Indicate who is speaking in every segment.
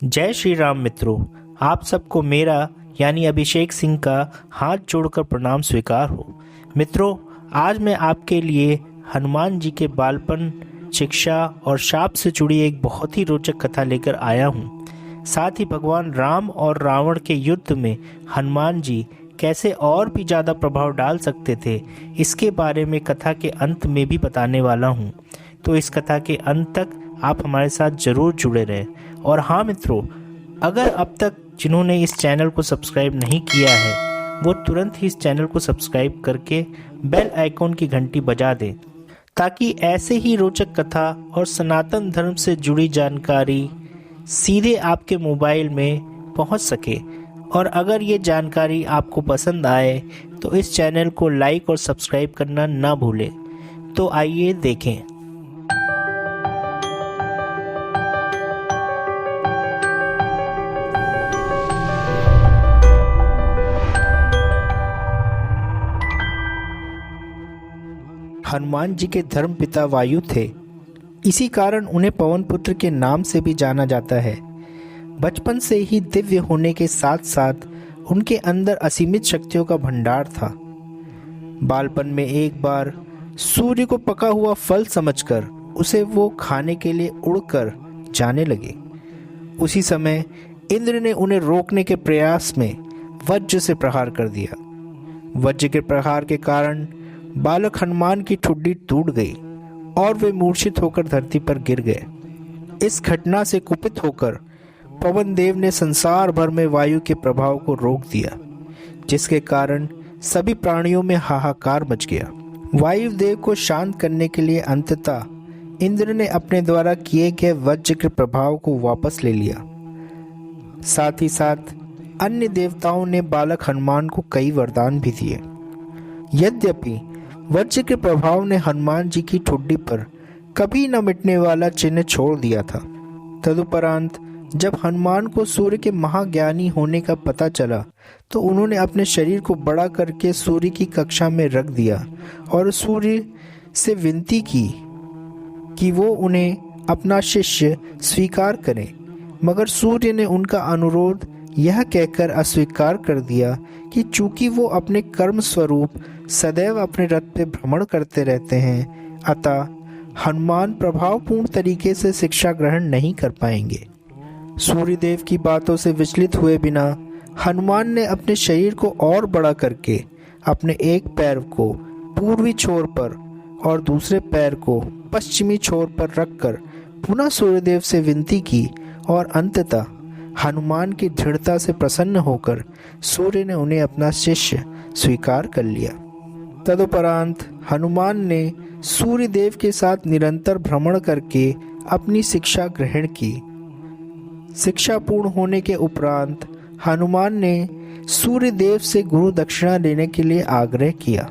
Speaker 1: जय श्री राम मित्रों। आप सबको मेरा यानी अभिषेक सिंह का हाथ जोड़कर प्रणाम स्वीकार हो। मित्रों, आज मैं आपके लिए हनुमान जी के बालपन, शिक्षा और शाप से जुड़ी एक बहुत ही रोचक कथा लेकर आया हूँ। साथ ही भगवान राम और रावण के युद्ध में हनुमान जी कैसे और भी ज़्यादा प्रभाव डाल सकते थे, इसके बारे में कथा के अंत में भी बताने वाला हूँ। तो इस कथा के अंत तक आप हमारे साथ ज़रूर जुड़े रहें। और हाँ मित्रों, अगर अब तक जिन्होंने इस चैनल को सब्सक्राइब नहीं किया है वो तुरंत ही इस चैनल को सब्सक्राइब करके बेल आइकॉन की घंटी बजा दें, ताकि ऐसे ही रोचक कथा और सनातन धर्म से जुड़ी जानकारी सीधे आपके मोबाइल में पहुंच सके। और अगर ये जानकारी आपको पसंद आए तो इस चैनल को लाइक और सब्सक्राइब करना ना भूलें। तो आइए देखें। हनुमान जी के धर्मपिता वायु थे। इसी कारण उन्हें पवन पुत्र के नाम से भी जाना जाता है। बचपन से ही दिव्य होने के साथ साथ उनके अंदर असीमित शक्तियों का भंडार था। बालपन में एक बार सूर्य को पका हुआ फल समझकर उसे वो खाने के लिए उड़कर जाने लगे। उसी समय इंद्र ने उन्हें रोकने के प्रयास में वज्र से प्रहार कर दिया। वज्र के प्रहार के कारण बालक हनुमान की ठुड्डी टूट गई और वे मूर्छित होकर धरती पर गिर गए। इस घटना से कुपित होकर पवन देव ने संसार भर में वायु के प्रभाव को रोक दिया, जिसके कारण सभी प्राणियों में हाहाकार मच गया। वायु देव को शांत करने के लिए अंततः इंद्र ने अपने द्वारा किए गए वज्र के प्रभाव को वापस ले लिया। साथ ही साथ अन्य देवताओं ने बालक हनुमान को कई वरदान भी दिए। यद्यपि वज्र के प्रभाव ने हनुमान जी की ठुड्डी पर कभी न मिटने वाला चिन्ह छोड़ दिया था। तदुपरांत जब हनुमान को सूर्य के महाज्ञानी होने का पता चला तो उन्होंने अपने शरीर को बड़ा करके सूर्य की कक्षा में रख दिया और सूर्य से विनती की कि वो उन्हें अपना शिष्य स्वीकार करें। मगर सूर्य ने उनका अनुरोध यह कहकर अस्वीकार कर दिया कि चूंकि वो अपने कर्म स्वरूप सदैव अपने रथ पे भ्रमण करते रहते हैं, अतः हनुमान प्रभावपूर्ण तरीके से शिक्षा ग्रहण नहीं कर पाएंगे। सूर्यदेव की बातों से विचलित हुए बिना हनुमान ने अपने शरीर को और बड़ा करके अपने एक पैर को पूर्वी छोर पर और दूसरे पैर को पश्चिमी छोर पर रखकर पुनः सूर्यदेव से विनती की और अंततः हनुमान की दृढ़ता से प्रसन्न होकर सूर्य ने उन्हें अपना शिष्य स्वीकार कर लिया। तदुपरांत हनुमान ने सूर्यदेव के साथ निरंतर भ्रमण करके अपनी शिक्षा ग्रहण की। शिक्षा पूर्ण होने के उपरांत हनुमान ने सूर्यदेव से गुरु दक्षिणा लेने के लिए आग्रह किया,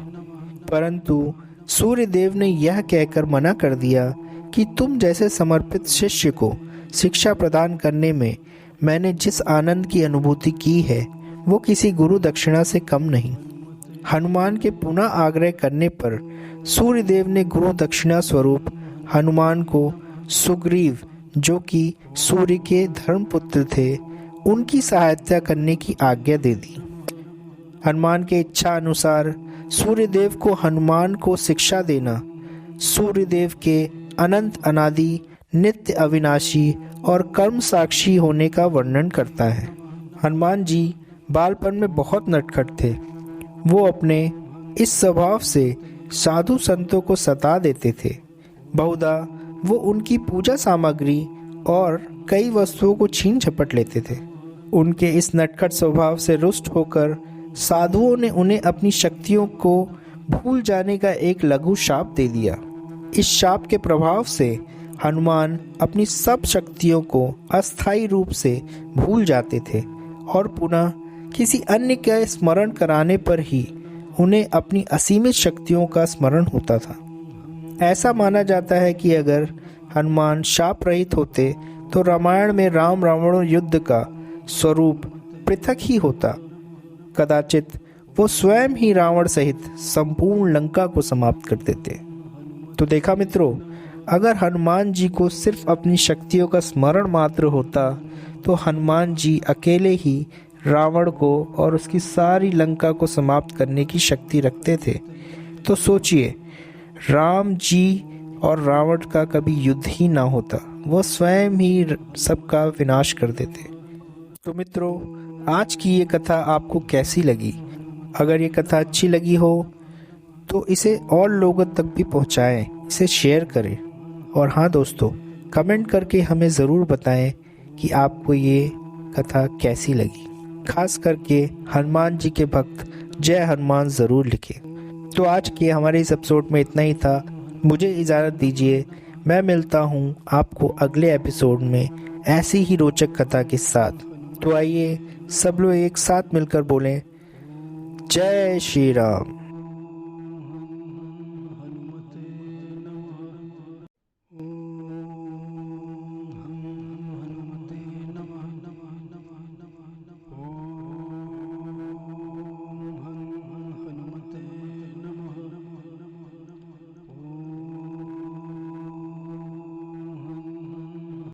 Speaker 1: परंतु सूर्यदेव ने यह कहकर मना कर दिया कि तुम जैसे समर्पित शिष्य को शिक्षा प्रदान करने में मैंने जिस आनंद की अनुभूति की है वो किसी गुरु दक्षिणा से कम नहीं। हनुमान के पुनः आग्रह करने पर सूर्यदेव ने गुरु दक्षिणा स्वरूप हनुमान को सुग्रीव, जो कि सूर्य के धर्मपुत्र थे, उनकी सहायता करने की आज्ञा दे दी। हनुमान के इच्छा अनुसार सूर्यदेव को हनुमान को शिक्षा देना सूर्यदेव के अनंत अनादि नित्य अविनाशी और कर्म साक्षी होने का वर्णन करता है। हनुमान जी बालपन में बहुत नटखट थे। वो अपने इस स्वभाव से साधु संतों को सता देते थे। बहुधा वो उनकी पूजा सामग्री और कई वस्तुओं को छीन झपट लेते थे। उनके इस नटखट स्वभाव से रुष्ट होकर साधुओं ने उन्हें अपनी शक्तियों को भूल जाने का एक लघु शाप दे दिया। इस शाप के प्रभाव से हनुमान अपनी सब शक्तियों को अस्थायी रूप से भूल जाते थे और पुनः किसी अन्य का स्मरण कराने पर ही उन्हें अपनी असीमित शक्तियों का स्मरण होता था। ऐसा माना जाता है कि अगर हनुमान शाप रहित होते तो रामायण में राम रावण युद्ध का स्वरूप पृथक ही होता। कदाचित वो स्वयं ही रावण सहित संपूर्ण लंका को समाप्त कर देते। तो देखा मित्रों, अगर हनुमान जी को सिर्फ अपनी शक्तियों का स्मरण मात्र होता तो हनुमान जी अकेले ही रावण को और उसकी सारी लंका को समाप्त करने की शक्ति रखते थे। तो सोचिए, राम जी और रावण का कभी युद्ध ही ना होता, वो स्वयं ही सबका विनाश कर देते। तो मित्रों, आज की ये कथा आपको कैसी लगी? अगर ये कथा अच्छी लगी हो तो इसे और लोगों तक भी पहुंचाएं, इसे शेयर करें। और हाँ दोस्तों, कमेंट करके हमें ज़रूर बताएं कि आपको ये कथा कैसी लगी। खास करके हनुमान जी के भक्त जय हनुमान ज़रूर लिखें। तो आज के हमारे इस एपिसोड में इतना ही था। मुझे इजाज़त दीजिए, मैं मिलता हूँ आपको अगले एपिसोड में ऐसी ही रोचक कथा के साथ। तो आइए सब लोग एक साथ मिलकर बोलें, जय श्री राम।